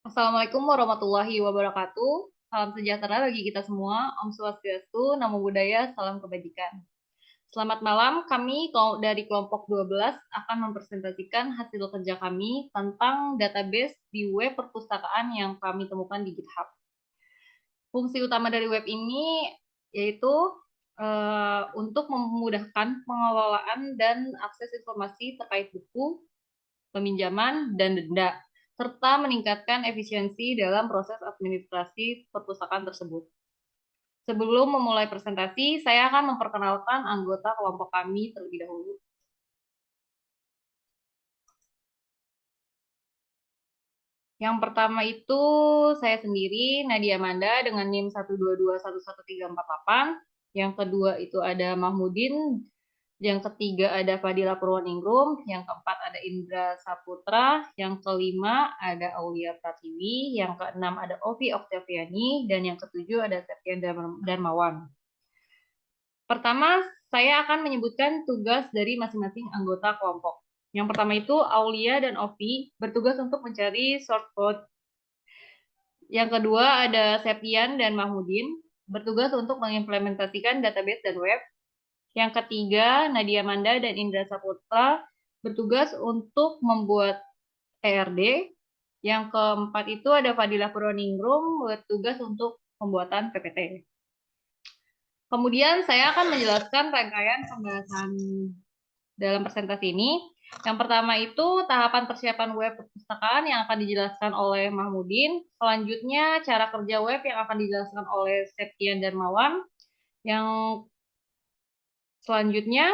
Assalamualaikum warahmatullahi wabarakatuh. Salam sejahtera bagi kita semua. Om Swastiastu, Namo Buddhaya, Salam Kebajikan. Selamat malam, kami dari kelompok 12 akan mempresentasikan hasil kerja kami tentang database di web perpustakaan yang kami temukan di GitHub. Fungsi utama dari web ini yaitu untuk memudahkan pengelolaan dan akses informasi terkait buku, peminjaman, dan denda, serta meningkatkan efisiensi dalam proses administrasi perpustakaan tersebut. Sebelum memulai presentasi, saya akan memperkenalkan anggota kelompok kami terlebih dahulu. Yang pertama itu saya sendiri, Nadia Amanda, dengan NIM 122111348. Yang kedua itu ada Mahmudin. Yang ketiga ada Fadila Purwaningrum, yang keempat ada Indra Saputra, yang kelima ada Aulia Pratiwi, yang keenam ada Ovi Oktaviani, dan yang ketujuh ada Septian Darmawan. Pertama, saya akan menyebutkan tugas dari masing-masing anggota kelompok. Yang pertama itu Aulia dan Ovi bertugas untuk mencari source code. Yang kedua ada Septian dan Mahmudin bertugas untuk mengimplementasikan database dan web. Yang ketiga, Nadia Manda dan Indra Saputra bertugas untuk membuat ERD. Yang keempat itu ada Fadila Purwaningrum bertugas untuk pembuatan PPT. Kemudian saya akan menjelaskan rangkaian pembahasan dalam presentasi ini. Yang pertama itu tahapan persiapan web perpustakaan yang akan dijelaskan oleh Mahmudin. Selanjutnya cara kerja web yang akan dijelaskan oleh Septian Darmawan. Yang selanjutnya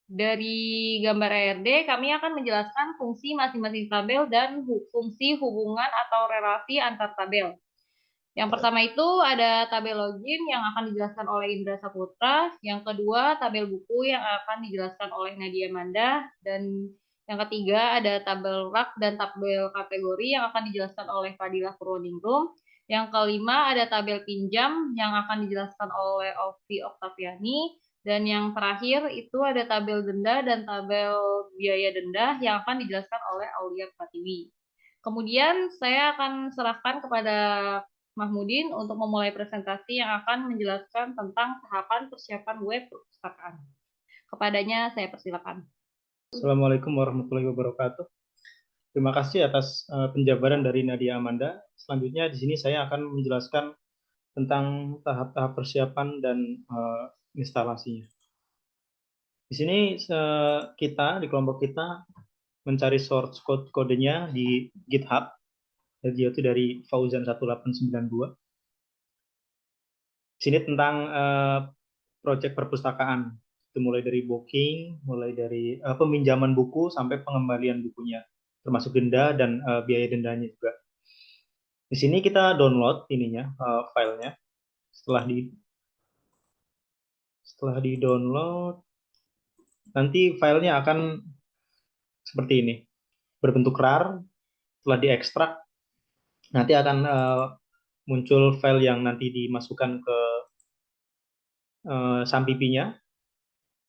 dari gambar ARD, kami akan menjelaskan fungsi masing-masing tabel dan fungsi hubungan atau relasi antar tabel. Yang pertama itu ada tabel login yang akan dijelaskan oleh Indra Saputra. Yang kedua, tabel buku yang akan dijelaskan oleh Nadia Manda. Dan yang ketiga ada tabel rak dan tabel kategori yang akan dijelaskan oleh Fadilah Purwaningrum. Yang kelima ada tabel pinjam yang akan dijelaskan oleh Ovi Oktaviani. Dan yang terakhir itu ada tabel denda dan tabel biaya denda yang akan dijelaskan oleh Aulia Pratiwi. Kemudian saya akan serahkan kepada Mahmudin untuk memulai presentasi yang akan menjelaskan tentang tahapan persiapan web perpustakaan. Kepadanya saya persilakan. Assalamualaikum warahmatullahi wabarakatuh. Terima kasih atas penjabaran dari Nadia Amanda. Selanjutnya di sini saya akan menjelaskan tentang tahap-tahap persiapan dan instalasinya. Di sini kita di kelompok kita mencari source kodenya di GitHub, yaitu dari Fauzan 1892. Di sini tentang proyek perpustakaan. Itu mulai dari booking, mulai dari peminjaman buku sampai pengembalian bukunya, termasuk denda dan biaya dendanya juga. Di sini kita download ininya, filenya. Setelah di download, nanti filenya akan seperti ini, berbentuk RAR. Setelah diekstrak, nanti akan muncul file yang nanti dimasukkan ke Sampipi-nya,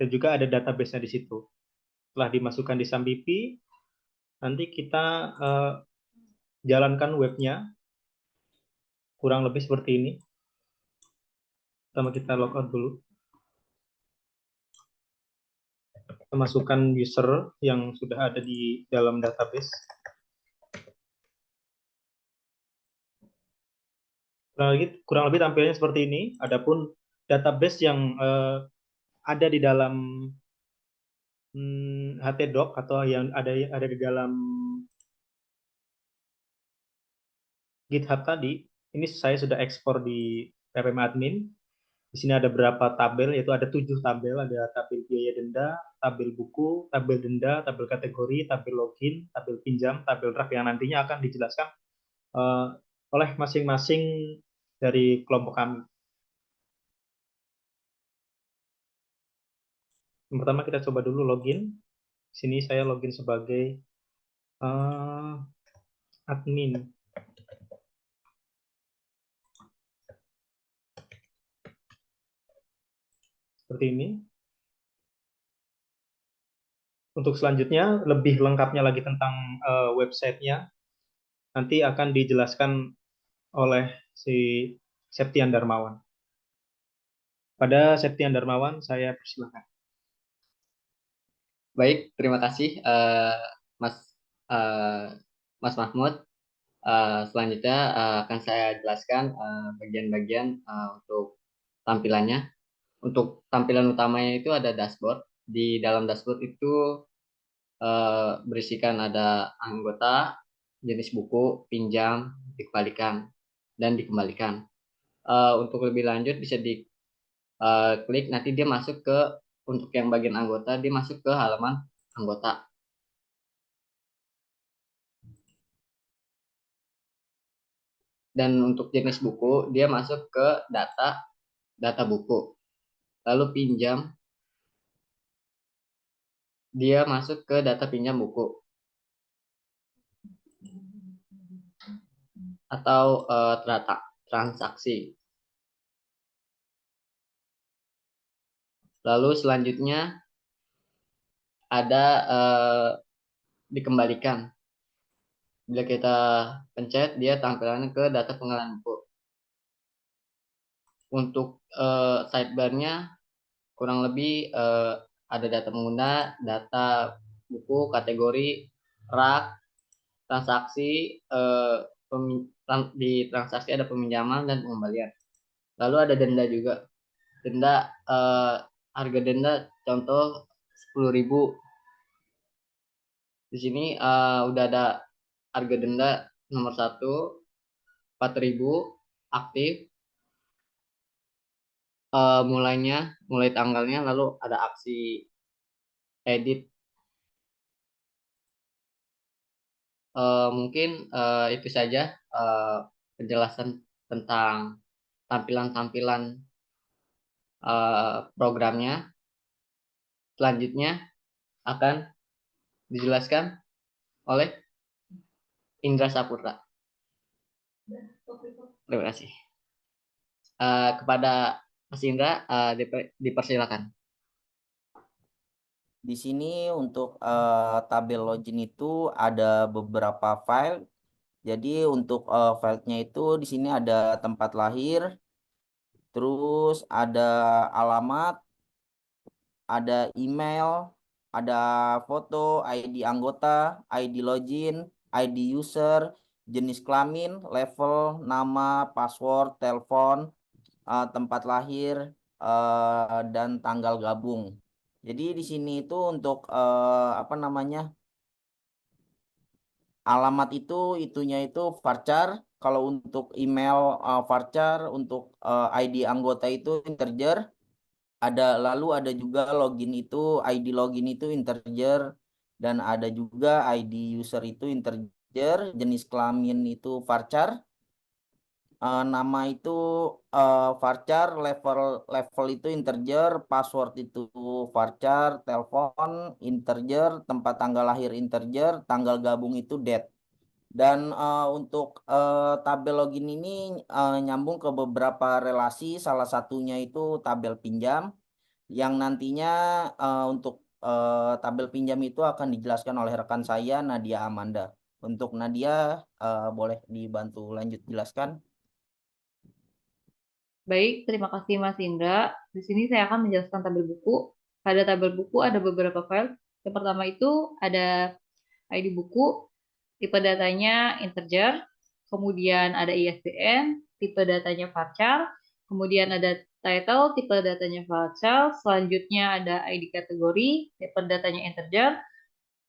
dan juga ada database-nya di situ. Setelah dimasukkan di Sampipi, nanti kita jalankan webnya kurang lebih seperti ini. Pertama kita logout dulu. Kita masukkan user yang sudah ada di dalam database. Kurang lebih tampilnya seperti ini. Adapun database yang ada di dalam htdoc atau yang ada di dalam GitHub tadi, ini saya sudah ekspor di ppm admin. Di sini ada berapa tabel, yaitu ada 7 tabel. Ada tabel biaya denda, tabel buku, tabel denda, tabel kategori, tabel login, tabel pinjam, tabel rak yang nantinya akan dijelaskan oleh masing-masing dari kelompok kami. Yang pertama kita coba dulu login. Di sini saya login sebagai admin. Seperti ini. Untuk selanjutnya, lebih lengkapnya lagi tentang websitenya, nanti akan dijelaskan oleh si Septian Darmawan. Pada Septian Darmawan, saya persilahkan. Baik, terima kasih Mas eh, Mas Mahmud. Selanjutnya akan saya jelaskan bagian-bagian untuk tampilannya. Untuk tampilan utamanya itu ada dashboard. Di dalam dashboard itu berisikan ada anggota, jenis buku, pinjam, dikembalikan, dan dikembalikan. Untuk lebih lanjut bisa diklik, nanti dia masuk ke, untuk yang bagian anggota, dia masuk ke halaman anggota. Dan untuk jenis buku, dia masuk ke data buku. Lalu pinjam, dia masuk ke data pinjam buku. Atau transaksi. Lalu selanjutnya ada dikembalikan. Bila kita pencet, dia tampilannya ke data penggalan buku. Untuk sidebarnya kurang lebih ada data pengguna, data buku, kategori, rak, transaksi, di transaksi ada peminjaman dan pengembalian. Lalu ada denda juga. Denda, harga denda contoh 10.000. Di sini udah ada harga denda nomor 1 4.000 aktif, mulai tanggalnya, lalu ada aksi edit. Mungkin itu saja penjelasan tentang tampilan-tampilan programnya. Selanjutnya akan dijelaskan oleh Indra Saputra. Terima kasih. Kepada Mas Indra, dipersilakan. Di sini untuk tabel login itu ada beberapa file. Jadi untuk filenya itu di sini ada tempat lahir, terus ada alamat, ada email, ada foto, ID anggota, ID login, ID user, jenis kelamin, level, nama, password, telepon, tempat lahir, dan tanggal gabung. Jadi di sini itu untuk apa namanya, alamat itunya itu varchar. Kalau untuk email varchar, untuk ID anggota itu integer. Lalu ada juga login itu, ID login itu integer, dan ada juga ID user itu integer, jenis kelamin itu varchar. Nama itu varchar, level itu integer, password itu varchar, telepon integer, tempat tanggal lahir integer, tanggal gabung itu date. Dan untuk tabel login ini nyambung ke beberapa relasi, salah satunya itu tabel pinjam, yang nantinya untuk tabel pinjam itu akan dijelaskan oleh rekan saya, Nadia Amanda. Untuk Nadia, boleh dibantu lanjut jelaskan. Baik, terima kasih Mas Indra. Di sini saya akan menjelaskan tabel buku. Pada tabel buku ada beberapa file. Yang pertama itu ada ID buku, tipe datanya integer, kemudian ada ISBN, tipe datanya varchar, kemudian ada title, tipe datanya varchar, selanjutnya ada ID kategori, tipe datanya integer,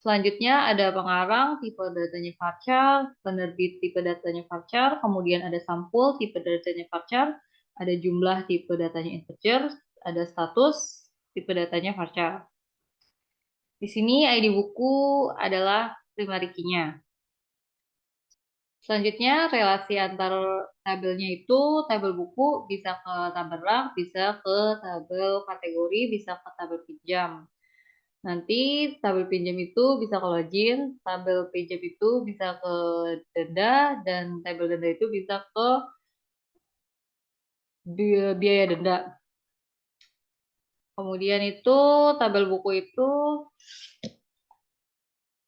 selanjutnya ada pengarang, tipe datanya varchar, penerbit, tipe datanya varchar, kemudian ada sampul, tipe datanya varchar, ada jumlah, tipe datanya integer, ada status, tipe datanya varchar. Di sini ID buku adalah primary key-nya. Selanjutnya, relasi antar tabelnya itu, tabel buku bisa ke tabel rak, bisa ke tabel kategori, bisa ke tabel pinjam. Nanti tabel pinjam itu bisa ke login, tabel pinjam itu bisa ke denda, dan tabel denda itu bisa ke biaya denda. Kemudian itu tabel buku itu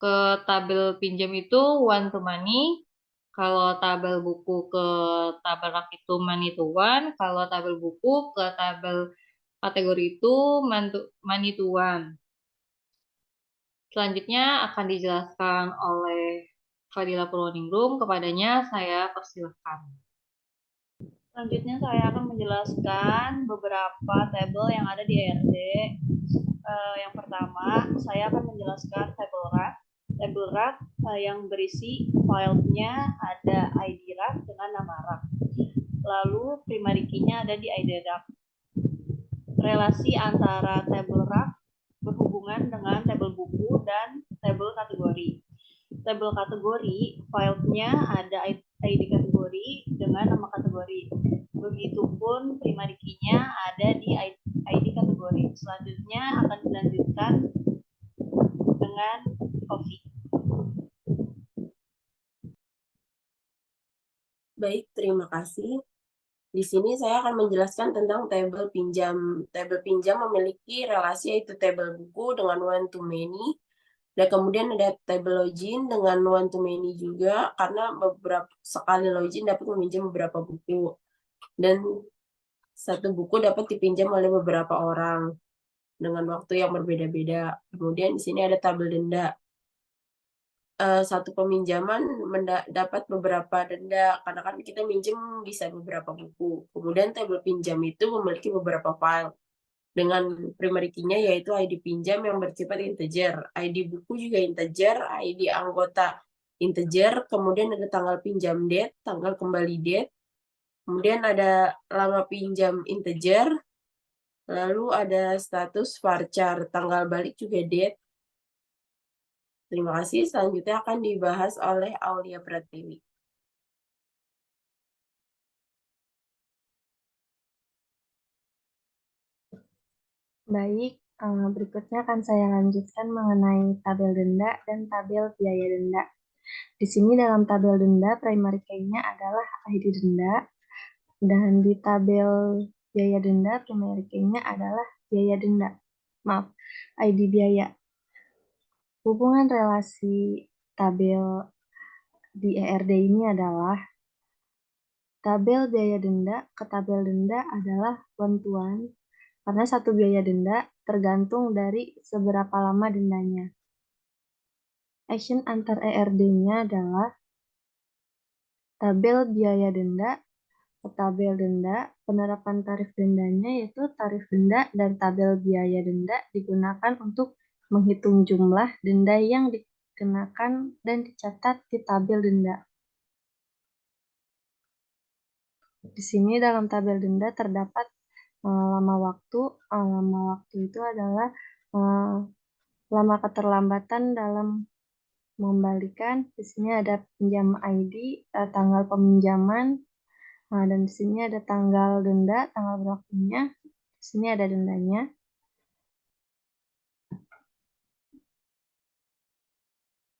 ke tabel pinjam itu one to money, Kalau tabel buku ke tabel rak itu money to one, kalau tabel buku ke tabel kategori itu money to one. Selanjutnya akan dijelaskan oleh Fadila Purwaningrum, kepadanya saya persilahkan. Selanjutnya saya akan menjelaskan beberapa tabel yang ada di ERD. Yang pertama, saya akan menjelaskan tabel rak. Tabel rak yang berisi filenya ada ID rak dengan nama rak. Lalu primary key-nya ada di ID rak. Relasi antara tabel rak berhubungan dengan tabel buku dan tabel kategori. Tabel kategori, filenya ada ID kategori dengan nama kategori. Begitupun primary key-nya ada di ID kategori. Selanjutnya akan dilanjutkan dengan coffee. Baik, terima kasih. Di sini saya akan menjelaskan tentang tabel pinjam. Tabel pinjam memiliki relasi yaitu tabel buku dengan one to many. Dan kemudian ada tabel login dengan one to many juga, karena beberapa sekali login dapat meminjam beberapa buku. Dan satu buku dapat dipinjam oleh beberapa orang dengan waktu yang berbeda-beda. Kemudian di sini ada tabel denda. Satu peminjaman dapat beberapa denda, karena kan kita minjem bisa beberapa buku. Kemudian tabel pinjam itu memiliki beberapa file dengan primary key-nya yaitu ID pinjam yang bersifat integer, ID buku juga integer, ID anggota integer, kemudian ada tanggal pinjam date, tanggal kembali date, kemudian ada lama pinjam integer, lalu ada status varchar, tanggal balik juga date. Terima kasih. Selanjutnya akan dibahas oleh Aulia Pratiwi. Baik, berikutnya akan saya lanjutkan mengenai tabel denda dan tabel biaya denda. Di sini dalam tabel denda, primary key-nya adalah ID denda, dan di tabel biaya denda, primary key-nya adalah biaya denda. Maaf, ID biaya. Hubungan relasi tabel di ERD ini adalah tabel biaya denda ke tabel denda adalah one to one, karena satu biaya denda tergantung dari seberapa lama dendanya. Action antar ERD-nya adalah tabel biaya denda ke tabel denda, penerapan tarif dendanya yaitu tarif denda dan tabel biaya denda digunakan untuk menghitung jumlah denda yang dikenakan dan dicatat di tabel denda. Di sini dalam tabel denda terdapat lama waktu. Lama waktu itu adalah lama keterlambatan dalam mengembalikan. Di sini ada pinjam ID, tanggal peminjaman, dan di sini ada tanggal denda, tanggal berlakunya. Di sini ada dendanya.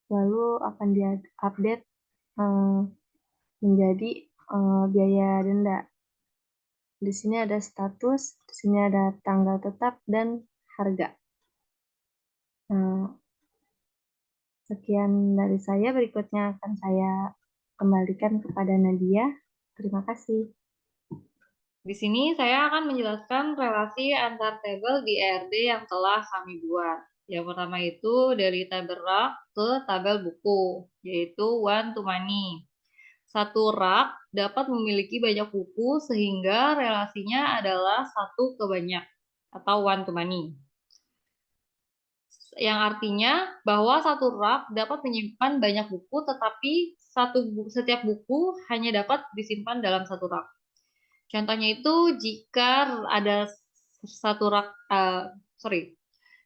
Lalu akan diupdate menjadi biaya denda. Di sini ada status, di sini ada tanggal tetap dan harga. Sekian dari saya, berikutnya akan saya kembalikan kepada Nadia. Terima kasih. Di sini saya akan menjelaskan relasi antar tabel di ERD yang telah kami buat. Yang pertama itu dari tabel rak ke tabel buku, yaitu one to many. Satu rak dapat memiliki banyak buku sehingga relasinya adalah satu ke banyak atau one to many. Yang artinya bahwa satu rak dapat menyimpan banyak buku, tetapi setiap buku hanya dapat disimpan dalam satu rak. Contohnya itu jika ada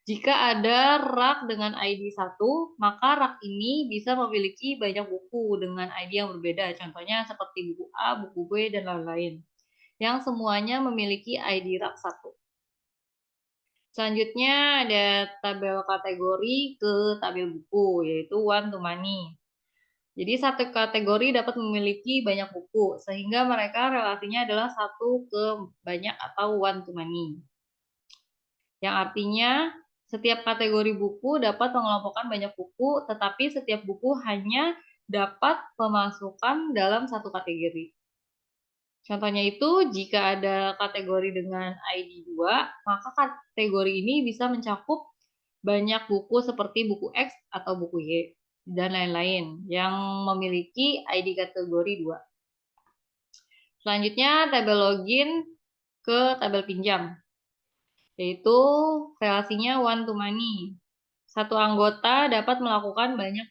jika ada rak dengan ID 1, maka rak ini bisa memiliki banyak buku dengan ID yang berbeda. Contohnya seperti buku A, buku B, dan lain-lain. Yang semuanya memiliki ID rak 1. Selanjutnya ada tabel kategori ke tabel buku, yaitu one to many. Jadi satu kategori dapat memiliki banyak buku, sehingga mereka relasinya adalah satu ke banyak atau one to many. Yang artinya setiap kategori buku dapat mengelompokkan banyak buku, tetapi setiap buku hanya dapat memasukkan dalam satu kategori. Contohnya itu, jika ada kategori dengan ID 2, maka kategori ini bisa mencakup banyak buku seperti buku X atau buku Y, dan lain-lain yang memiliki ID kategori 2. Selanjutnya, tabel login ke tabel pinjam, yaitu relasinya one to many. Satu anggota dapat melakukan banyak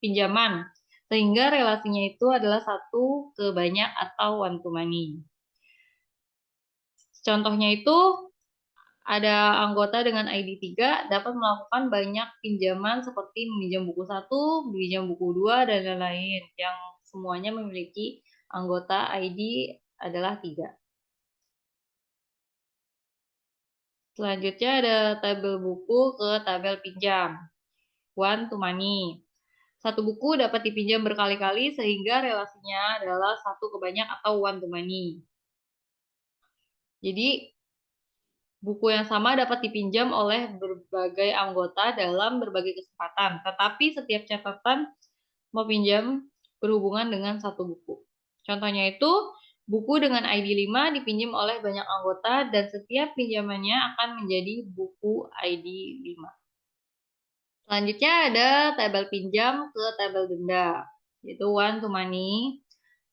pinjaman, sehingga relasinya itu adalah 1 ke banyak atau one to many. Contohnya itu, ada anggota dengan ID 3 dapat melakukan banyak pinjaman seperti meminjam buku 1, meminjam buku 2, dan lain-lain, yang semuanya memiliki anggota ID adalah 3. Selanjutnya ada tabel buku ke tabel pinjam, one to many. Satu buku dapat dipinjam berkali-kali sehingga relasinya adalah 1 ke banyak atau one to many. Jadi, buku yang sama dapat dipinjam oleh berbagai anggota dalam berbagai kesempatan, tetapi setiap catatan meminjam berhubungan dengan satu buku. Contohnya itu, buku dengan ID 5 dipinjam oleh banyak anggota dan setiap pinjamannya akan menjadi buku ID 5. Selanjutnya ada tabel pinjam ke tabel denda, yaitu one to many.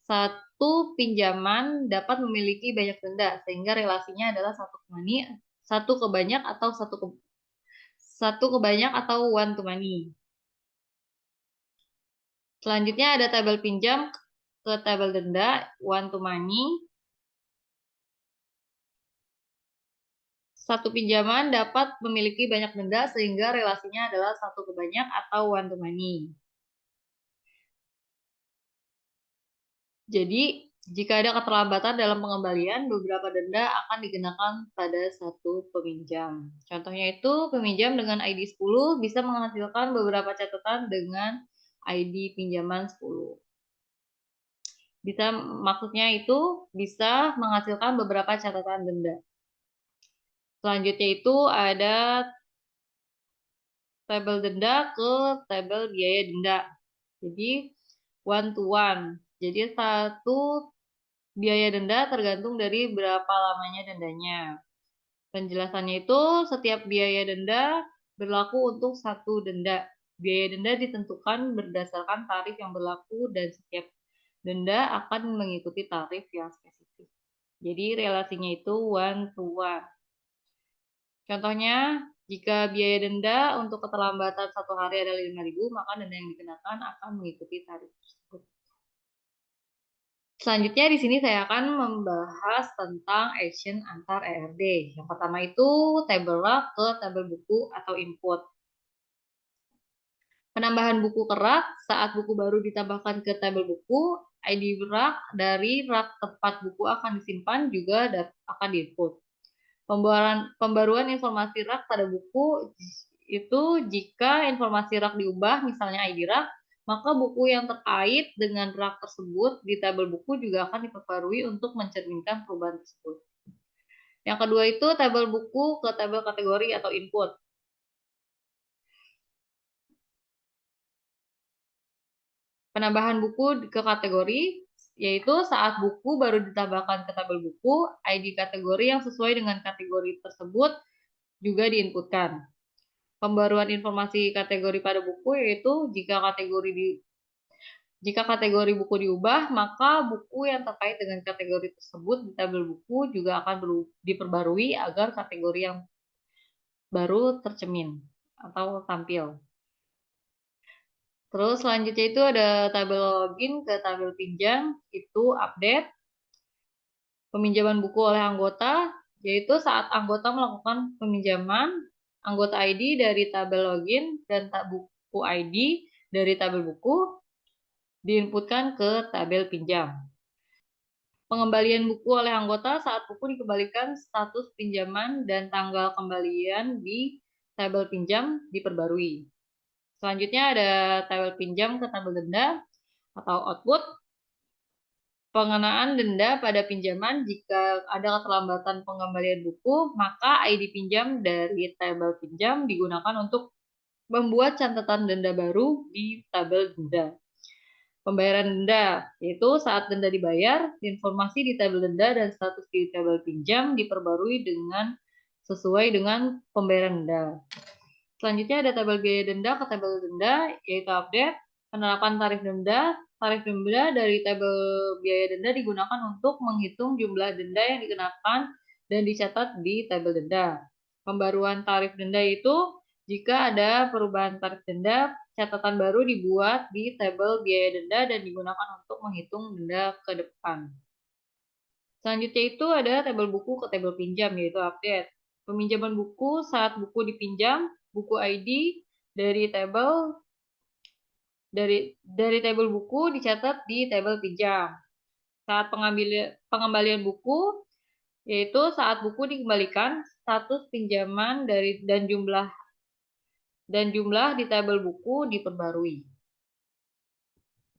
Satu pinjaman dapat memiliki banyak denda, sehingga relasinya adalah 1 ke many, 1 ke banyak atau 1 ke banyak atau one to many. Selanjutnya ada tabel pinjam ke tabel denda, one to many. Satu pinjaman dapat memiliki banyak denda sehingga relasinya adalah 1 ke banyak atau one to many. Jadi, jika ada keterlambatan dalam pengembalian, beberapa denda akan dikenakan pada satu peminjam. Contohnya itu, peminjam dengan ID 10 bisa menghasilkan beberapa catatan dengan ID pinjaman 10. Maksudnya itu bisa menghasilkan beberapa catatan denda. Selanjutnya itu ada tabel denda ke tabel biaya denda. Jadi one to one. Jadi satu biaya denda tergantung dari berapa lamanya dendanya. Penjelasannya itu setiap biaya denda berlaku untuk satu denda. Biaya denda ditentukan berdasarkan tarif yang berlaku dan setiap denda akan mengikuti tarif yang spesifik. Jadi relasinya itu one to one. Contohnya, jika biaya denda untuk keterlambatan 1 hari adalah 5.000, maka denda yang dikenakan akan mengikuti tarif tersebut. Selanjutnya di sini saya akan membahas tentang action antar ERD. Yang pertama itu tabel rak ke tabel buku atau input. Penambahan buku ke rak, saat buku baru ditambahkan ke tabel buku, ID rak dari rak tempat buku akan disimpan juga akan diinput. Pembaruan informasi rak pada buku itu jika informasi rak diubah, misalnya ID rak, maka buku yang terkait dengan rak tersebut di tabel buku juga akan diperbarui untuk mencerminkan perubahan tersebut. Yang kedua itu tabel buku ke tabel kategori atau input. Penambahan buku ke kategori, yaitu saat buku baru ditambahkan ke tabel buku, ID kategori yang sesuai dengan kategori tersebut juga diinputkan. Pembaruan informasi kategori pada buku yaitu jika kategori buku diubah, maka buku yang terkait dengan kategori tersebut di tabel buku juga akan diperbarui agar kategori yang baru tercermin atau tampil. Terus selanjutnya itu ada tabel login ke tabel pinjam, itu update. Peminjaman buku oleh anggota, yaitu saat anggota melakukan peminjaman, anggota ID dari tabel login dan buku ID dari tabel buku diinputkan ke tabel pinjam. Pengembalian buku oleh anggota saat buku dikembalikan, status pinjaman dan tanggal kembalian di tabel pinjam diperbarui. Selanjutnya ada tabel pinjam ke tabel denda atau output. Pengenaan denda pada pinjaman jika ada keterlambatan pengembalian buku, maka ID pinjam dari tabel pinjam digunakan untuk membuat catatan denda baru di tabel denda. pembayaran denda, yaitu saat denda dibayar, informasi di tabel denda dan status di tabel pinjam diperbarui sesuai dengan pembayaran denda. Selanjutnya ada tabel biaya denda ke tabel denda, yaitu update, penerapan tarif denda. Tarif denda dari tabel biaya denda digunakan untuk menghitung jumlah denda yang dikenakan dan dicatat di tabel denda. Pembaruan tarif denda itu jika ada perubahan tarif denda, catatan baru dibuat di tabel biaya denda dan digunakan untuk menghitung denda ke depan. Selanjutnya itu ada tabel buku ke tabel pinjam, yaitu update. Peminjaman buku saat buku dipinjam, buku ID dari tabel buku dicatat di tabel pinjam. Saat pengembalian buku, yaitu saat buku dikembalikan, status pinjaman dan jumlah di tabel buku diperbarui.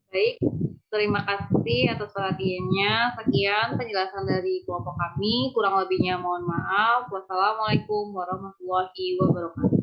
Baik, terima kasih atas perhatiannya. Sekian penjelasan dari kelompok kami. Kurang lebihnya mohon maaf. Wassalamualaikum warahmatullahi wabarakatuh.